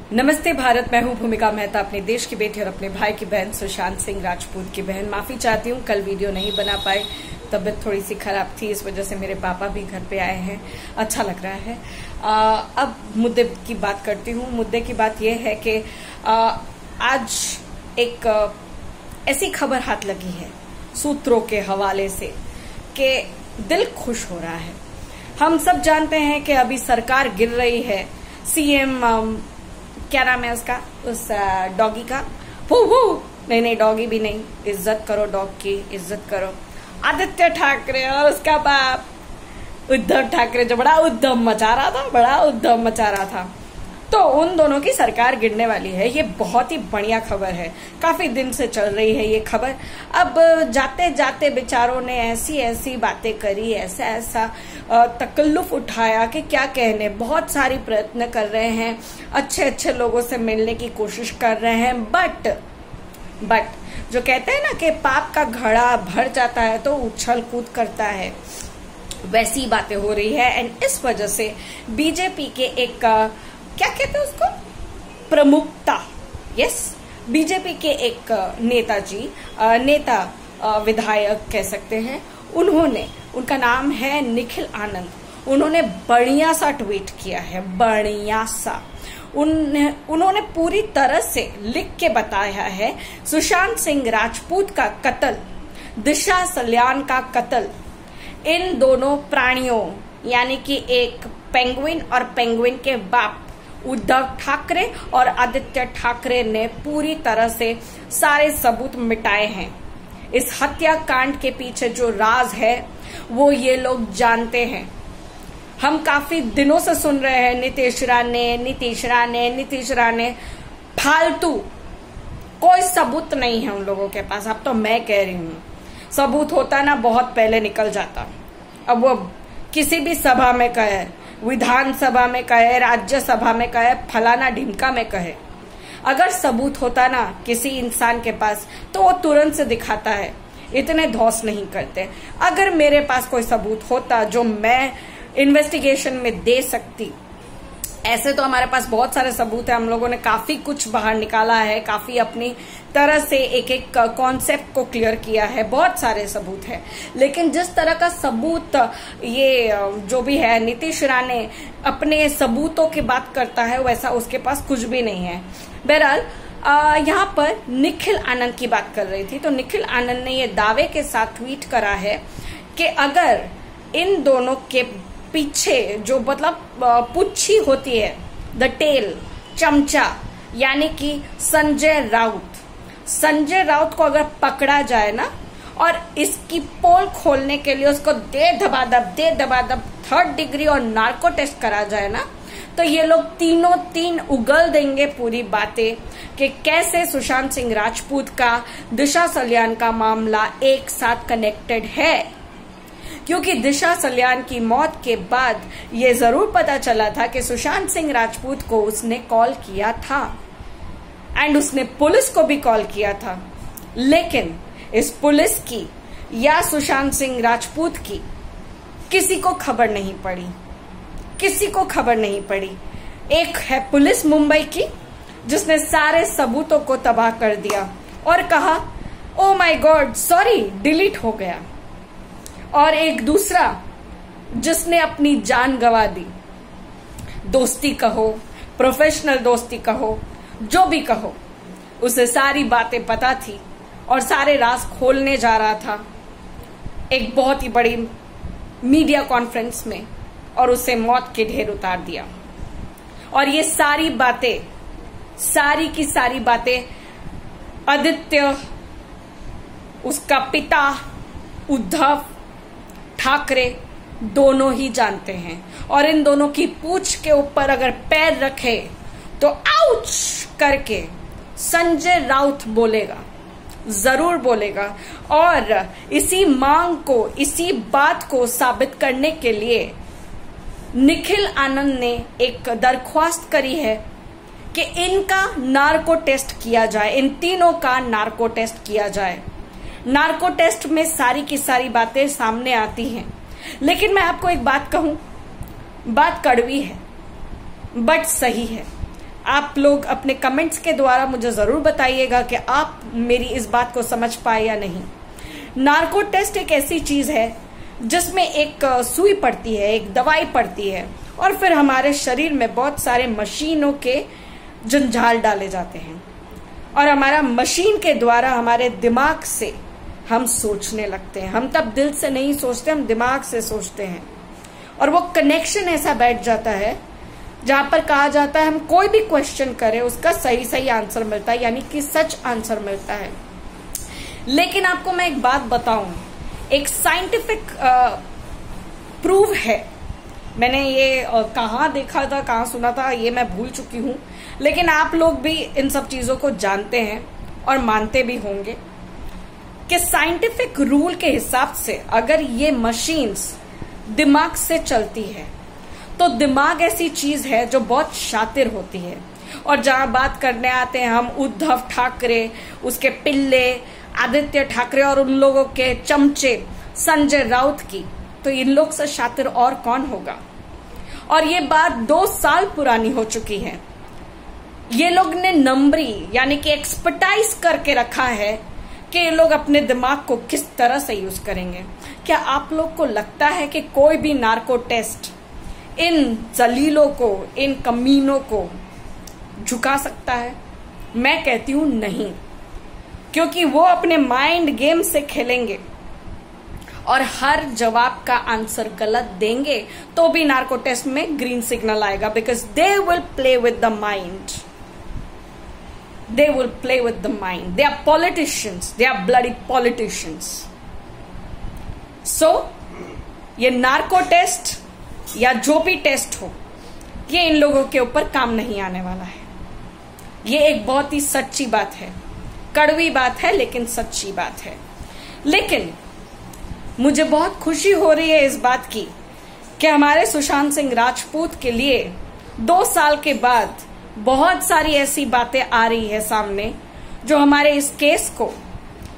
नमस्ते भारत। मैं हूं भूमिका मेहता, अपने देश की बेटी और अपने भाई की बहन सुशांत सिंह राजपूत की बहन। माफी चाहती हूं, कल वीडियो नहीं बना पाए, तबीयत थोड़ी सी खराब थी, इस वजह से मेरे पापा भी घर पे आए हैं। अच्छा लग रहा है। अब मुद्दे की बात करती हूँ। मुद्दे की बात यह है कि आज एक ऐसी खबर हाथ लगी है सूत्रों के हवाले से कि दिल खुश हो रहा है। हम सब जानते हैं कि अभी सरकार गिर रही है। सीएम क्या नाम है उसका, उस डॉगी का, नहीं डॉगी भी नहीं, इज्जत करो, डॉग की इज्जत करो। आदित्य ठाकरे और उसका बाप उद्धव ठाकरे जो बड़ा उद्यम मचा रहा था, तो उन दोनों की सरकार गिरने वाली है। ये बहुत ही बढ़िया खबर है, काफी दिन से चल रही है ये खबर। अब जाते जाते बेचारों ने ऐसी ऐसी बातें करी, ऐसा तकल्लुफ उठाया कि क्या कहने। बहुत सारी प्रयत्न कर रहे हैं, अच्छे लोगों से मिलने की कोशिश कर रहे हैं, बट जो कहते हैं ना कि पाप का घड़ा भर जाता है तो उछल कूद करता है, वैसी बातें हो रही है। एंड इस वजह से बीजेपी के एक क्या कहते हैं उसको, प्रमुखता, यस, बीजेपी के एक नेता विधायक कह सकते हैं, उनका नाम है निखिल आनंद। उन्होंने बढ़िया सा ट्वीट किया है, बढ़िया सा। उन्होंने पूरी तरह से लिख के बताया है सुशांत सिंह राजपूत का कत्ल, दिशा सल्यान का कत्ल, इन दोनों प्राणियों यानी कि एक पेंगुइन और पेंगुइन के बाप उद्धव ठाकरे और आदित्य ठाकरे ने पूरी तरह से सारे सबूत मिटाए हैं। इस हत्याकांड के पीछे जो राज है वो ये लोग जानते हैं। हम काफी दिनों से सुन रहे हैं नीतीश राणे, फालतू, कोई सबूत नहीं है उन लोगों के पास। अब तो मैं कह रही हूँ, सबूत होता ना बहुत पहले निकल जाता। अब वो किसी भी सभा में कहे, विधानसभा में कहे, राज्यसभा में कहे, फलाना ढिमका में कहे, अगर सबूत होता ना किसी इंसान के पास तो वो तुरंत से दिखाता है, इतने धौस नहीं करते। अगर मेरे पास कोई सबूत होता जो मैं इन्वेस्टिगेशन में दे सकती, ऐसे तो हमारे पास बहुत सारे सबूत है, हम लोगों ने काफी कुछ बाहर निकाला है, काफी अपनी तरह से एक कॉन्सेप्ट को क्लियर किया है, बहुत सारे सबूत है। लेकिन जिस तरह का सबूत ये जो भी है नीतीश राणे अपने सबूतों की बात करता है, वैसा उसके पास कुछ भी नहीं है। बहरहाल यहाँ पर निखिल आनंद की बात कर रही थी, तो निखिल आनंद ने ये दावे के साथ ट्वीट करा है कि अगर इन दोनों के पीछे जो मतलब पुच्छी होती है, द टेल, चमचा, यानी कि संजय राउत को अगर पकड़ा जाए ना और इसकी पोल खोलने के लिए उसको दे दबादब 3rd डिग्री और नार्को टेस्ट करा जाए ना, तो ये लोग तीन उगल देंगे पूरी बातें कि कैसे सुशांत सिंह राजपूत का, दिशा सल्यान का मामला एक साथ कनेक्टेड है। क्योंकि दिशा सल्यान की मौत के बाद ये जरूर पता चला था कि सुशांत सिंह राजपूत को उसने कॉल किया था एंड उसने पुलिस को भी कॉल किया था, लेकिन इस पुलिस की या सुशांत सिंह राजपूत की किसी को खबर नहीं पड़ी। एक है पुलिस मुंबई की जिसने सारे सबूतों को तबाह कर दिया और कहा oh my God sorry, delete हो गया। और एक दूसरा जिसने अपनी जान गंवा दी, दोस्ती कहो, प्रोफेशनल दोस्ती कहो, जो भी कहो, उसे सारी बातें पता थी और सारे राज खोलने जा रहा था एक बहुत ही बड़ी मीडिया कॉन्फ्रेंस में, और उसे मौत के ढेर उतार दिया। और ये सारी की सारी बातें आदित्य, उसका पिता उद्धव ठाकरे दोनों ही जानते हैं। और इन दोनों की पूंछ के ऊपर अगर पैर रखे तो आउच करके संजय राउत बोलेगा, जरूर बोलेगा। और इसी मांग को, इसी बात को साबित करने के लिए निखिल आनंद ने एक दरख्वास्त करी है कि इनका नार्को टेस्ट किया जाए, इन तीनों का नार्को टेस्ट किया जाए। नार्को टेस्ट में सारी की सारी बातें सामने आती हैं, लेकिन मैं आपको एक बात कहूं, बात कड़वी है बट सही है। आप लोग अपने कमेंट्स के द्वारा मुझे जरूर बताइएगा कि आप मेरी इस बात को समझ पाए या नहीं। नार्को टेस्ट एक ऐसी चीज है जिसमें एक सुई पड़ती है, एक दवाई पड़ती है, और फिर हमारे शरीर में बहुत सारे मशीनों के जंजाल डाले जाते हैं और हमारा मशीन के द्वारा हमारे दिमाग से हम सोचने लगते हैं। हम तब दिल से नहीं सोचते, हम दिमाग से सोचते हैं, और वो कनेक्शन ऐसा बैठ जाता है जहां पर कहा जाता है हम कोई भी क्वेश्चन करें उसका सही सही आंसर मिलता है, यानी कि सच आंसर मिलता है। लेकिन आपको मैं एक बात बताऊं, एक साइंटिफिक प्रूव है, मैंने ये कहाँ देखा था, कहाँ सुना था, ये मैं भूल चुकी हूँ, लेकिन आप लोग भी इन सब चीजों को जानते हैं और मानते भी होंगे कि साइंटिफिक रूल के हिसाब से अगर ये मशीन्स दिमाग से चलती है तो दिमाग ऐसी चीज है जो बहुत शातिर होती है। और जहां बात करने आते हैं हम उद्धव ठाकरे, उसके पिल्ले आदित्य ठाकरे और उन लोगों के चमचे संजय राउत की, तो इन लोग से शातिर और कौन होगा। और ये बात 2 साल पुरानी हो चुकी है। ये लोग ने नंबरी यानी कि एक्सपर्टाइज करके रखा है कि ये लोग अपने दिमाग को किस तरह से यूज करेंगे। क्या आप लोग को लगता है कि कोई भी नार्को टेस्ट इन जलीलों को, इन कमीनों को झुका सकता है? मैं कहती हूं नहीं, क्योंकि वो अपने माइंड गेम से खेलेंगे और हर जवाब का आंसर गलत देंगे तो भी नार्को टेस्ट में ग्रीन सिग्नल आएगा, because they will play with the mind. They will play with the mind. They are politicians. They are bloody politicians. So, ये नार्को टेस्ट या जो भी टेस्ट हो, ये इन लोगों के ऊपर काम नहीं आने वाला है। ये एक बहुत ही सच्ची बात है, कड़वी बात है लेकिन सच्ची बात है। लेकिन मुझे बहुत खुशी हो रही है इस बात की कि हमारे सुशांत सिंह राजपूत के लिए 2 साल के बाद बहुत सारी ऐसी बातें आ रही है सामने जो हमारे इस केस को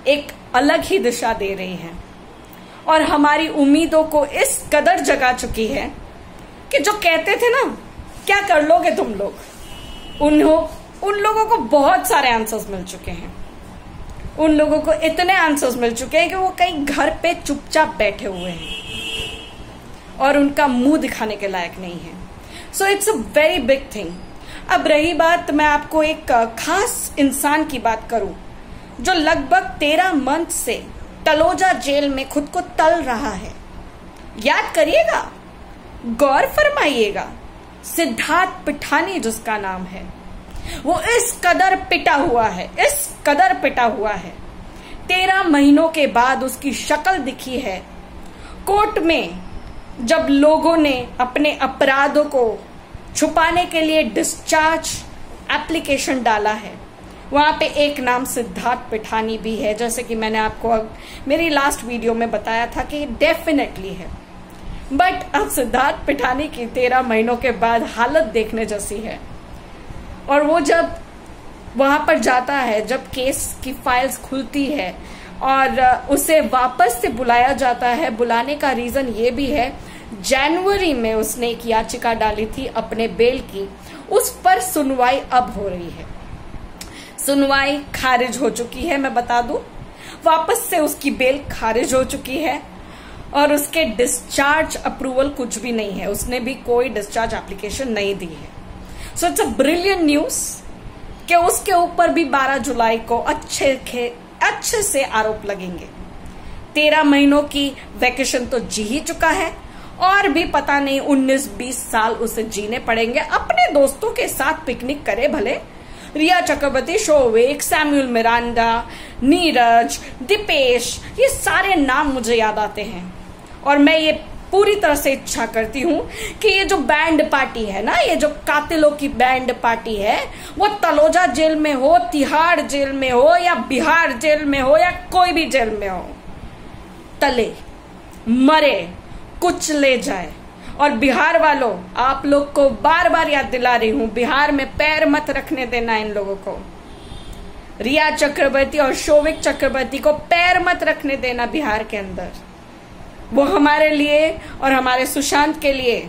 एक अलग ही दिशा दे रही हैं और हमारी उम्मीदों को इस कदर जगा चुकी है कि जो कहते थे ना क्या कर लोगे तुम लोग, उन लोगों को बहुत सारे आंसर्स मिल चुके हैं। उन लोगों को इतने आंसर्स मिल चुके हैं कि वो कहीं घर पे चुपचाप बैठे हुए हैं और उनका मुंह दिखाने के लायक नहीं है। So it's a very big thing. अब रही बात, मैं आपको एक खास इंसान की बात करूं जो लगभग 13 मंथ से तलोजा जेल में खुद को तल रहा है। याद करिएगा, गौर फरमाइएगा, सिद्धार्थ पिठानी जिसका नाम है, वो इस कदर पिटा हुआ है, इस कदर पिटा हुआ है। 13 महीनों के बाद उसकी शक्ल दिखी है कोर्ट में, जब लोगों ने अपने अपराधों को छुपाने के लिए डिस्चार्ज एप्लीकेशन डाला है। वहां पे एक नाम सिद्धार्थ पिठानी भी है, जैसे कि मैंने आपको मेरी लास्ट वीडियो में बताया था कि डेफिनेटली है। बट अब सिद्धार्थ पिठानी की 13 महीनों के बाद हालत देखने जैसी है। और वो जब वहां पर जाता है, जब केस की फाइल्स खुलती है और उसे वापस से बुलाया जाता है, बुलाने का रीजन ये भी है, जनवरी में उसने एक याचिका डाली थी अपने बेल की, उस पर सुनवाई अब हो रही है। सुनवाई खारिज हो चुकी है, मैं बता दूं, वापस से उसकी बेल खारिज हो चुकी है और उसके डिस्चार्ज अप्रूवल कुछ भी नहीं है, उसने भी कोई डिस्चार्ज एप्लीकेशन नहीं दी है। So it's a brilliant news कि उसके ऊपर भी 12 जुलाई को अच्छे से आरोप लगेंगे। 13 महीनों की वैकेशन तो जी ही चुका है और भी पता नहीं 19-20 साल उसे जीने पड़ेंगे। अपने दोस्तों के साथ पिकनिक करे भले, रिया चक्रवर्ती, शोविक, सैमुअल मिरांडा, नीरज, दीपेश, ये सारे नाम मुझे याद आते हैं। और मैं ये पूरी तरह से इच्छा करती हूं कि ये जो बैंड पार्टी है ना, ये जो कातिलों की बैंड पार्टी है, वो तलोजा जेल में हो, तिहाड़ जेल में हो या बिहार जेल में हो या कोई भी जेल में हो, तले, मरे, कुचले जाए। और बिहार वालों, आप लोग को बार बार याद दिला रही हूं, बिहार में पैर मत रखने देना इन लोगों को। रिया चक्रवर्ती और शोविक चक्रवर्ती को पैर मत रखने देना बिहार के अंदर। वो हमारे लिए और हमारे सुशांत के लिए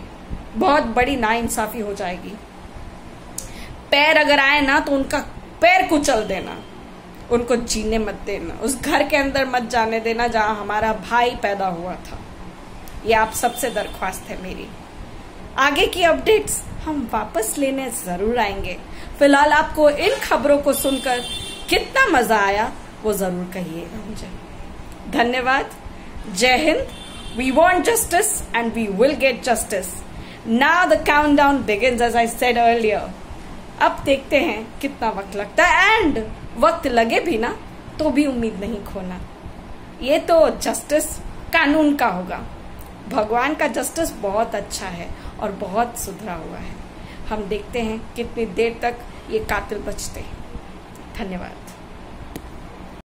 बहुत बड़ी नाइंसाफी हो जाएगी। पैर अगर आए ना तो उनका पैर कुचल देना, उनको जीने मत देना, उस घर के अंदर मत जाने देना जहां हमारा भाई पैदा हुआ था। ये आप सबसे दरख्वास्त है मेरी। आगे की अपडेट्स हम वापस लेने जरूर आएंगे। फिलहाल आपको इन खबरों को सुनकर कितना मजा आया वो जरूर कहिएगा मुझे। धन्यवाद। जय Hind. We want justice and we will get justice. Now the countdown begins as I said earlier. अब देखते हैं कितना वक्त लगता है, एंड वक्त लगे भी ना तो भी उम्मीद नहीं खोना। ये तो जस्टिस कानून का होगा। भगवान का जस्टिस बहुत अच्छा है और बहुत सुधरा हुआ है। हम देखते हैं कितनी देर तक ये कातिल बचते हैं। धन्यवाद।